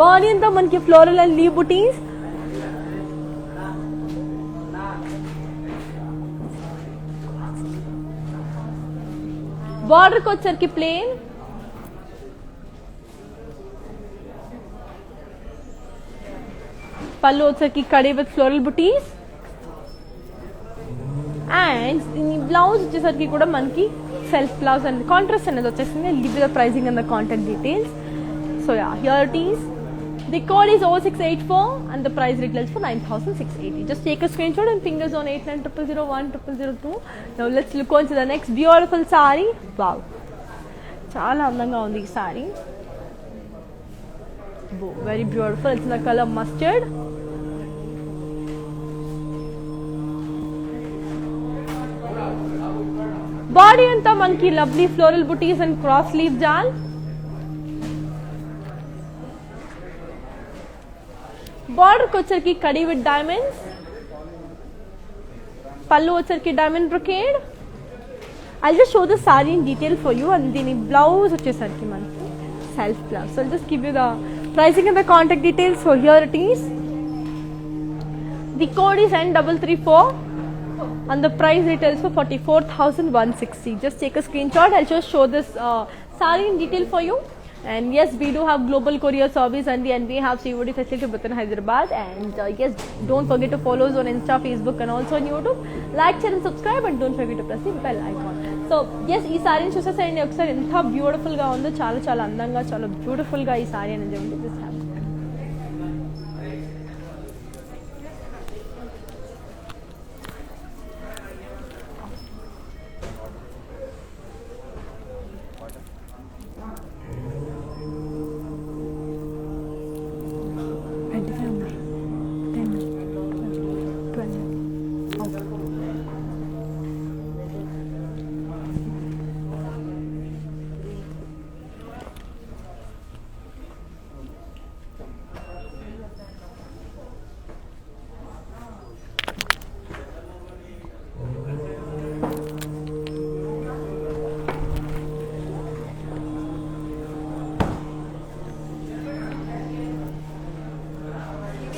S1: Body అంతా మనకి floral and leave buttis, border కి వచ్చరికి plane, పళ్ళు వచ్చరికి కడి with floral buttis and దీని blouse వచ్చేసరికి కూడా మనకి సెల్ఫ్ బ్లౌజ్ అండ్ కాంట్రాస్ట్ అనేది వచ్చేసింది. Give the pricing and the contact details. So yeah, here it is. The code is 0684 and the price retails for 9,680. Just take a screenshot and ping us on 8900010002. Now let's look on to the next beautiful sari. Wow, chaala andanga undi ee sari. Very beautiful. It's in the color mustard. Body anta manki lovely floral booties and cross sleeve jal. Border వచ్చరికి కడి with diamonds, పళ్ళు వచ్చరికి diamond brocade. I'll just show the saree in detail for you and దీని blouse వచ్చేసరికి మనకి self blouse. So I'll just give you the pricing and the contact details. So here it is. The code is N334 and the price retails for 44,160. Just take a screenshot. I'll just show this saree in detail for you. And yes, we do have global courier service and we have COD facility within Hyderabad. And yes, don't forget to follow us on Insta, Facebook and also on YouTube. Like, share and subscribe and don't forget to press the bell icon. So yes, ee saree చూసేసేయండి ఒకసారి. ఎంత beautiful గా ఉందో, చాలా అందంగా, చాలా beautiful గా ఈ సారీ అనేది ఉంది. This have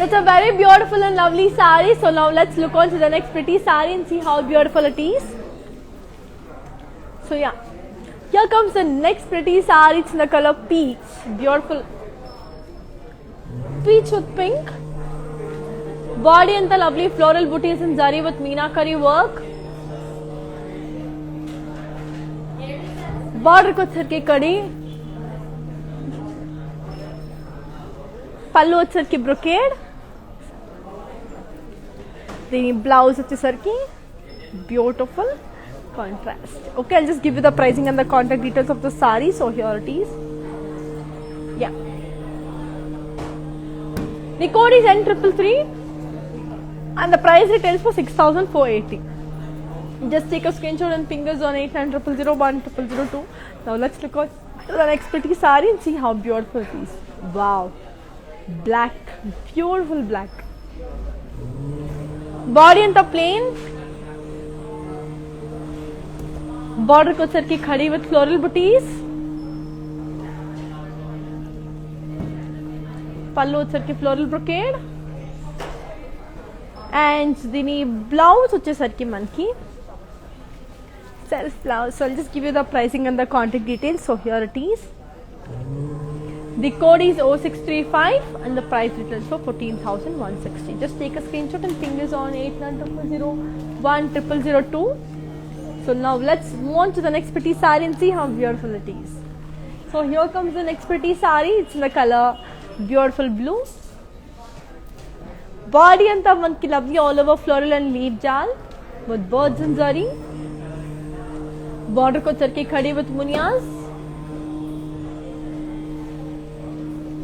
S1: That's a very beautiful and lovely saree. So now let's look on to the next pretty saree and see how beautiful it is. So yeah, here comes the next pretty saree. It's in the color peach. Beautiful peach with pink. Body and the lovely floral booties and zari with meenakari work. Border ko sarki kadi. Pallu వచ్చరికి brocade. The blouse వచ్చేసరికి beautiful contrast. Okay, I'll just give you the pricing and the contact details of the saree. So here it is. Yeah, the code is N333 and the price retails for 6,480. Just take a screenshot and ping us on 8900010002. Now let's look at the next pretty saree and see how beautiful it is. Wow, black, beautiful black. Body అంతా plane, border కి వచ్చరికి khadi with floral బుటీస్, పళ్ళు వచ్చరికి floral brocade and దీని blouse వచ్చేసరికి మనకి self blouse. So I'll just give you the pricing and the contact details. So here it is. The code is 0635 and the price retails for 14,160. Just take a screenshot and ping us on 8900010002. So now let's move on to the next pretty saree and see how beautiful it is. So here comes the next pretty saree. It's in the color beautiful blue. Body anta manki lovely all over floral and leaf jal with birds and zari. Border ko charki khadi with munias.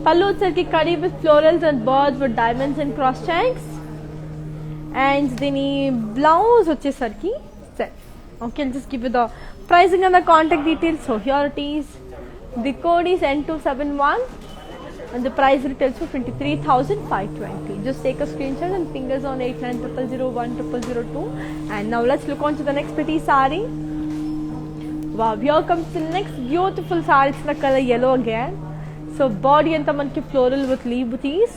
S1: Pallu charki khadi with florals and birds with diamonds and cross checks. And dini blouse vache sarki set. Okay, I'll just give you the pricing and the contact details. So here it is. The code is N271 and the price retails for 23,520. Just take a screenshot and ping us on 8900010002. And now let's look on to the next pretty saree. Wow, here comes the next beautiful saree. It's the color yellow again. So body anta manki floral with leaf booties.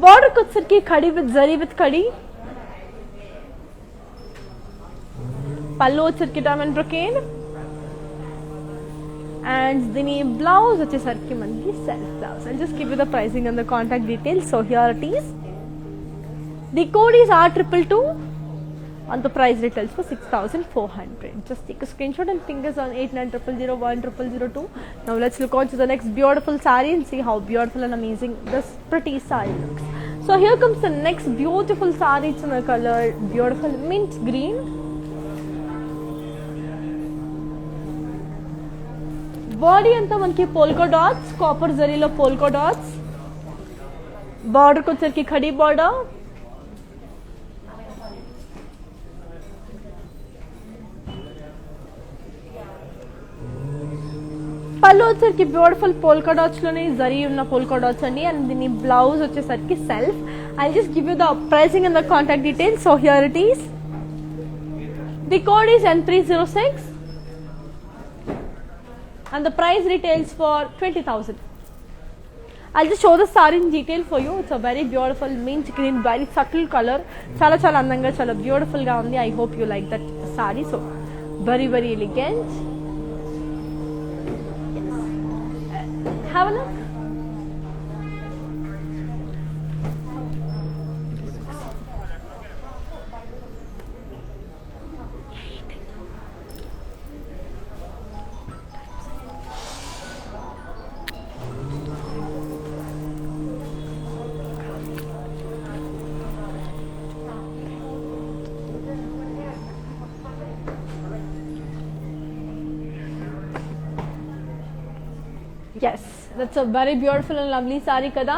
S1: Border ko sarki khadi with zari with khadi. Pallu వచ్చరికి diamond brocade and the blouse వచ్చేసరికి మనకి self blouse. I'll just give you the pricing and the contact details. So here it is. The code is R222 and the price retails for 6,400. Just take a screenshot and ping us on 8900010002. Now let's look on to the next beautiful saree and see how beautiful and amazing this pretty saree looks. So here comes the next beautiful saree. It's in the color beautiful mint green. Body అంతా మనకి polka dots, copper జరీలో polka dots. Border వచ్చరికి khadi border, పళ్ళు వచ్చరికి beautiful polka dots లోనే జరీ ఉన్న polka dots అండి. And దీని బ్లౌజ్ వచ్చేసరికి self. I just give you the pricing and the contact details. So here it is. The code is N306 and the price retails for 20,000. I'll just show the saree in detail for you. It's a very beautiful mint green, very subtle color. Chala chala andanga, chala beautiful ga undi. I hope you like that saree. So very very elegant. Yes. Have a look. Yes, that's a very beautiful and lovely saree kada.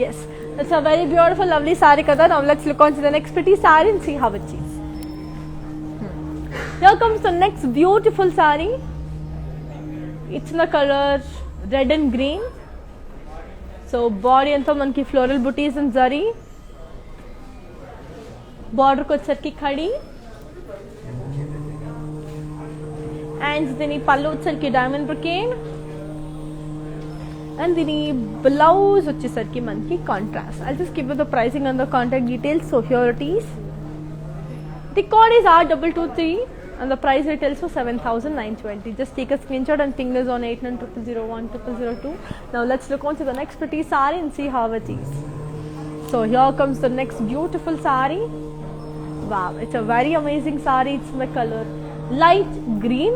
S1: Yes, that's a very beautiful lovely saree kada. Now let's look on to the next pretty saree and see how it is. Here comes the next beautiful saree. It's in the color red and green. So body anta manki floral booties and zari. Border ko వచ్చరికి khadi and దీని పళ్ళు వచ్చరికి diamond brocade and దీని blouse వచ్చేసరికి మనకి contrast. I'll just give you the pricing and the contact details. So here it is. The code is R223 and the price retails for 7,920. Just take a screenshot and ping us on 8900010002. Now let's look on to the next pretty saree and see how it is. So here comes the next beautiful saree. Wow, it's a very amazing saree. It's in the color light green.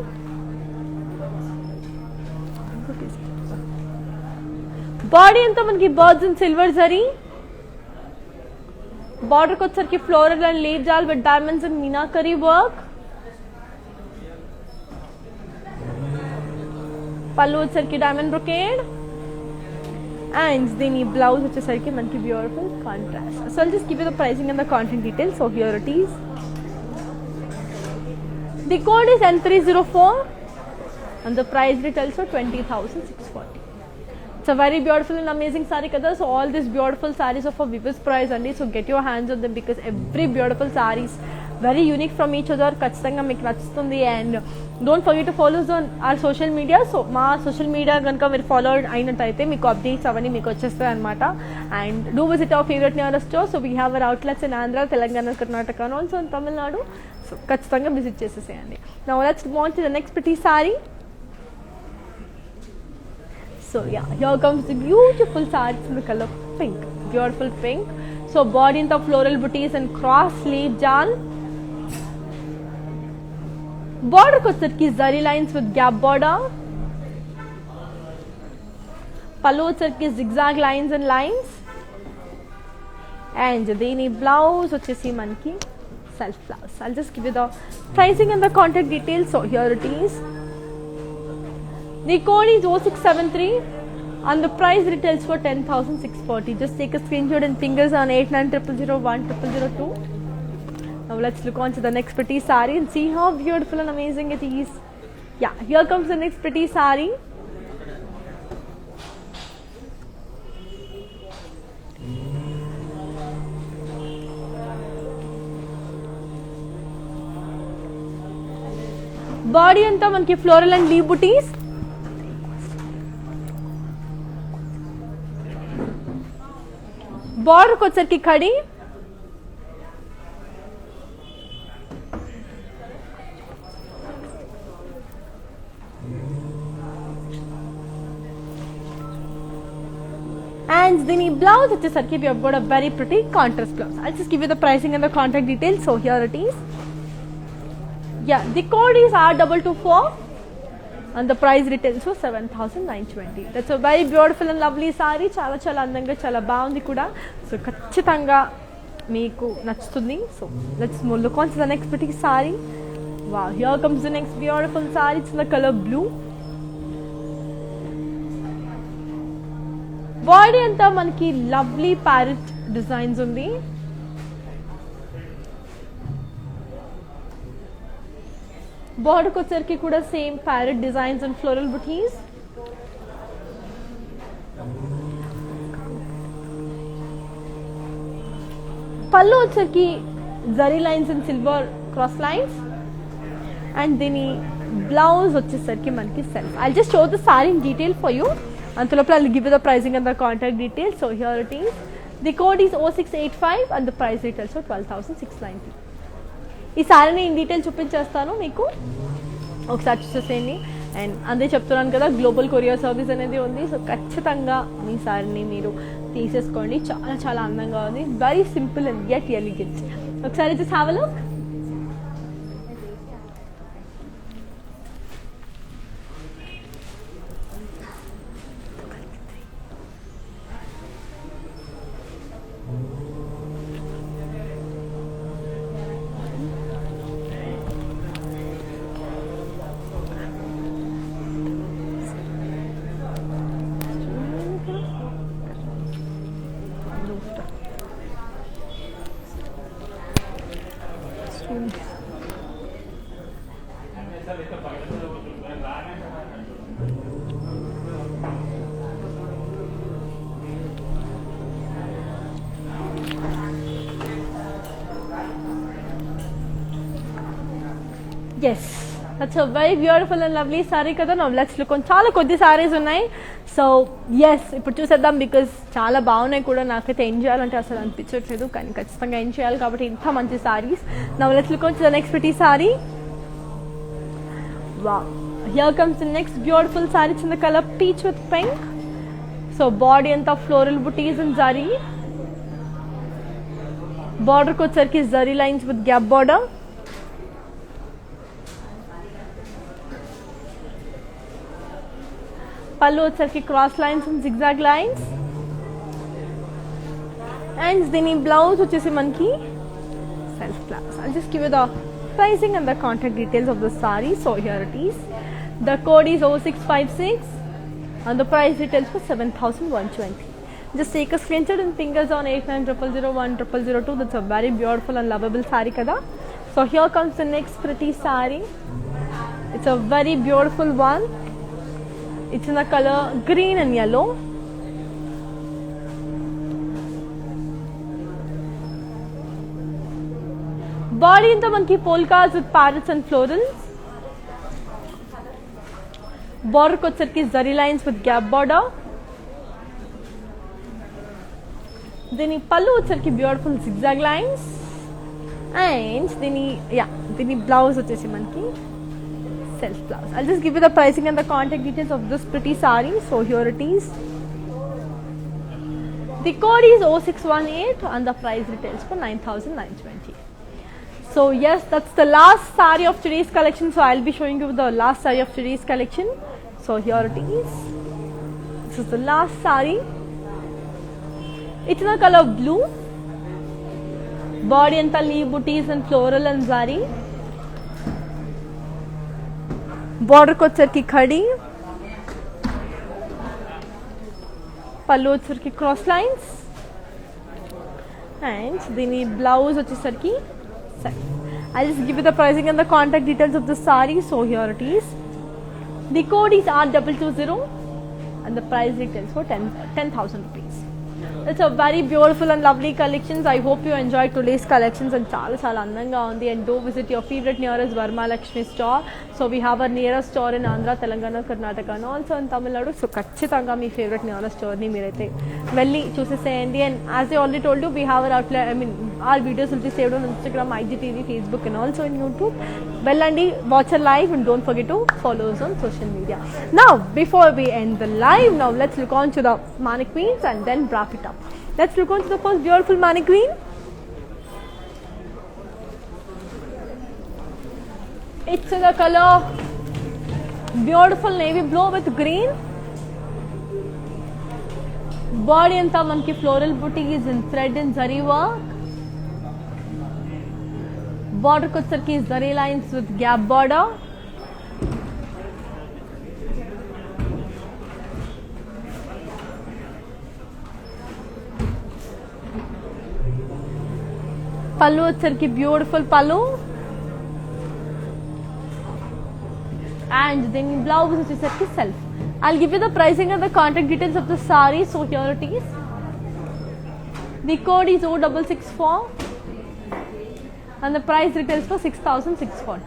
S1: Body anta manki birds in silver zari. Border ko వచ్చరికి floral and leaf jal with diamonds and meenakari work. Pallu వచ్చరికి diamond brocade. And దీని blouse వచ్చేసరికి మనకి beautiful contrast. So I'll just give you the pricing and the content details. So here it is. The code is N304 and the price retails for 20,640. It's a very beautiful and amazing saree kada. So all these beautiful sarees are for Vivis price andi. So get your hands on them because every beautiful sarees very unique from each other. ఖచ్చితంగా మీకు నచ్చుతుంది. And don't forget to follow on our social media. So మా social media కనుక మీరు follow అయినట్టయితే మీకు updates అవన్నీ మీకు వచ్చేస్తాయి అనమాట. And do visit our favourite nearest store. So we have our outlets in Andhra, Telangana, Karnataka and also in Tamil Nadu. So ఖచ్చితంగా విజిట్ చేసేసేయండి. Now let's move on to the next pretty sorry. So yeah, here comes the beautiful saree in the color pink, beautiful pink. So body in the floral booties and cross sleeve jal. Border ko sarki zari lines with gap border. Pallu sarki zigzag lines and lines. And deni blouse vachesi manki self blouse. I'll just give you the pricing and the contact details. So here it is. The code is 0673 and the price retails for 10,640. Just take a screenshot and fingers on 8900010002. Now let's look on to the next pretty saree and see how beautiful and amazing it is. Yeah, here comes the next pretty saree. Body anta manki floral and leaf booties. Border को sir की खड़ी. And the blouse వచ్చేసరికి we have got a very pretty contrast blouse. I'll just give you the pricing and the contact details. So here it is. Yeah, the code is R224 and the price retails for 7,920. That's a very beautiful and lovely saree. చాలా చాలా అందంగా చాలా బాగుంది కూడా. So ఖచ్చితంగా మీకు నచ్చుతుంది. So let's look on to the next pretty saree. Wow, here comes the next beautiful saree. It's in the color blue. Body అంతా మనకి లవ్లీ ప్యారెట్ డిజైన్స్ ఉంది. బోర్డర్ వచ్చరికి కూడా same parrot designs and floral బుటీస్. పళ్ళు వచ్చరికి జరీ lines and silver cross lines. And దీని బ్లౌజ్ వచ్చేసరికి మనకి self. I'll just show the sari in detail for you. అంతలోపల I'll give you the pricing and the contact details. So here it is. The code is 0685 and the price retails for 12,690. ఈ సారీని in detail చూపించేస్తాను మీకు, ఒకసారి చూసేసేయండి. And అందే చెప్తున్నాను కదా, global courier service అనేది ఉంది. సో ఖచ్చితంగా మీ సారీని మీరు తీసేసుకోండి. చాలా చాలా అందంగా ఉంది. Very simple and get elegant. ఒకసారి just have a look. Yes, that's a very beautiful and lovely saree kada. Now let's look on. చాలా కొద్ది sarees ఉన్నాయి. సో ఎస్, ఇప్పుడు చూసేద్దాం. బికాజ్ చాలా బాగున్నాయి కూడా. నాకైతే ఏం చేయాలంటే అసలు అనిపించట్లేదు, కానీ ఖచ్చితంగా ఏం చేయాలి కాబట్టి ఇంత మంచి saris. Now let's look on to the next pretty sorry. Wow, here comes the next beautiful sorry in the colour peach with pink. So body అంతా ఫ్లోరల్ బుటీస్ అండ్ జరీ. బార్డర్కి వచ్చరికి జరీ లైన్స్ విత్ గ్యాప్ బార్డర్. పళ్ళు వచ్చరికి cross lines and zigzag lines. And దీని blouse వచ్చేసి మనకి self blouse. I'll just give you the pricing and the contact details of the saree. So here it is. The code is 0656 and the price retails for 7,120. Just take a screenshot and fingers on 8900010002. That's a very beautiful and lovable saree kada. So here comes the next pretty saree. It's a very beautiful one. It's in the color green and yellow. Body in the monkey polkas with parrots and florals. Border kochar zari lines with gap border. Then pallu vacheki beautiful zigzag lines, and then blouse vachesi manki self blouse. I'll just give you the pricing and the contact details of this pretty saree. So here it is. The code is 0618 and the price retails for 9,920. So yes, that's the last saree of today's collection. So I'll be showing you the last saree of today's collection. So here it is. This is the last saree. It's in the color blue. Body and leaf booties and floral and zari. Border kochar ki khadi. Pallu vachar ki cross lines. And then blouse vachar ki set. I'll just give you the pricing and the contact details of the saree. So here it is. The code is R220 and the price retails for 10,000 rupees. It's a very beautiful and lovely collections. I hope you enjoyed today's collections and chala andanga undi. And do visit your favorite nearest Varamahalakshmi store. So we have our nearest store in Andhra, Telangana, Karnataka and also in Tamil Nadu. So kachchitanga mee favorite nearest store ni meeraithe velli chuseseyandi. And as I already told you, we have our our videos will be saved on Instagram, IGTV, Facebook and also in YouTube. Bellandi, watch our live and don't forget to follow us on social media. Now, before we end the live, now let's look on to the mannequins and then wrap it up. Let's look on to the first beautiful mannequin. It's in the color beautiful navy blue with green. Body and manki floral booties in thread and zari work. Border kochar ki zari lines with gap border. Pallu vachar ki beautiful pallu. And then blouse vachar ki self. I'll give you the pricing and the contact details of the saree. So here it is. The code is 0664 and the price retails for 6,640.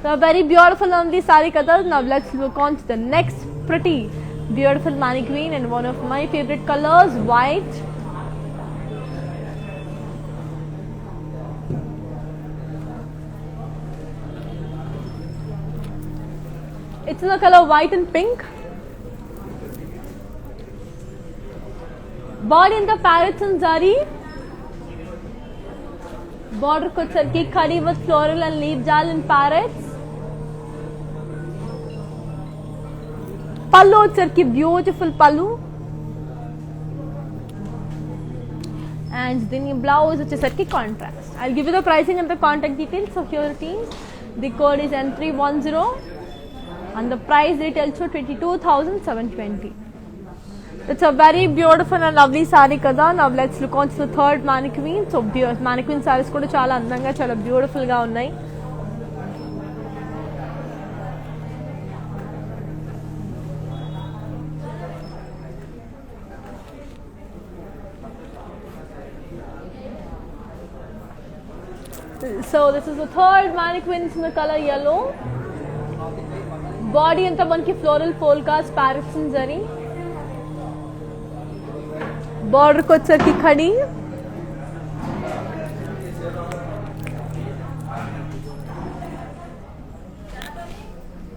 S1: So a very beautiful lovely saree colors. Now let's look on to the next pretty beautiful mannequin and one of my favorite colors, white. It's in the color white and pink. Body in the parrots and zari. Border kochar ki khadi with floral and leaf jal and parrots. Pallu vachar ki beautiful pallu. And then your blouse vachar ki contrast. I'll give you the pricing and the contact details. So here it is. The code is N310. And the price retails for 22,720. It's a very beautiful and lovely saree kada. Now let's look on to the third mannequin. So mannequin sarees kuda chala andanga, chala beautiful ga unnai. So this is the third mannequin. It's in the color yellow. Body and manki floral polkas, parrots and zari. Border kochar ki khadi.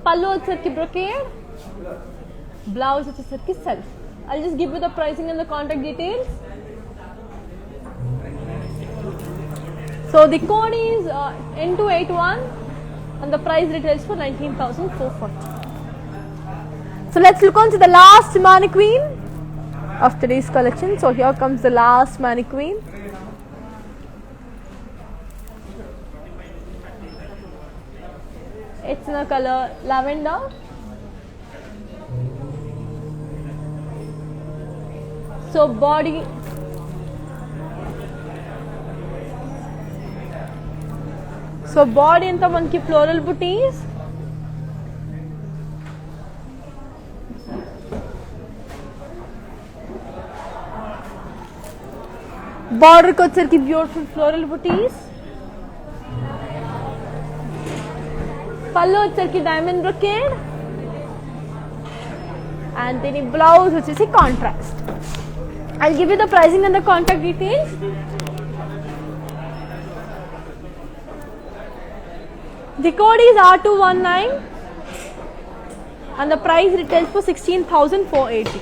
S1: Pallu vachar ki brocade. Blouse vachar ki self. I'll just give you the pricing and the contact details. So the code is N281 and the price retails for 19,440. So let's look on to the last mannequin of today's collection. So here comes the last mannequin. It's in the color lavender. So body అంతా మనకి floral బుటీస్, border కి వచ్చరికి beautiful floral బుటీస్, పళ్ళు వచ్చరికి diamond brocade and దీని blouse వచ్చేసి contrast. I'll give you the pricing and the contact details. The code is R219 and the price retails for 16,480.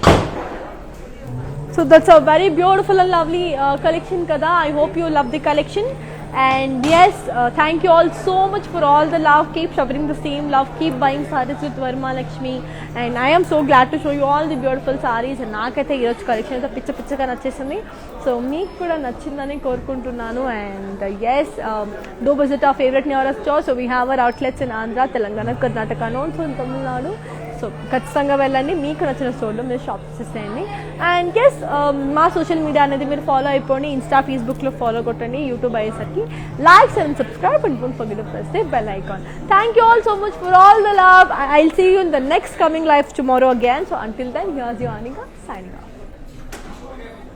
S1: So that's a very beautiful and lovely collection kada. I hope you love the collection. And yes, thank you all so much for all the love. Keep showering the same love, keep buying sarees with Varamahalakshmi, and I am so glad to show you all the beautiful sarees. And naakaithe ee roju collection anta picha nachesindi, so meeku kuda nachindani korukuntunnanu. And yes, do visit our favorite nearest store. So we have our outlets in Andhra, Telangana, Karnataka and also in Tamil Nadu. So ఖచ్చితంగా వెళ్ళండి, మీకు నచ్చిన స్టోర్లో మీరు shop చేసేయండి. And yes, మా social media అనేది మీరు ఫాలో అయిపోండి. ఇన్స్టా, ఫేస్బుక్లో ఫాలో కొట్టండి. యూట్యూబ్ అయ్యేసరికి like and subscribe and don't forget to press the bell icon. Thank you all so much for all the love. I will see you in the next coming live tomorrow again. So until then, here's your Anika signing off.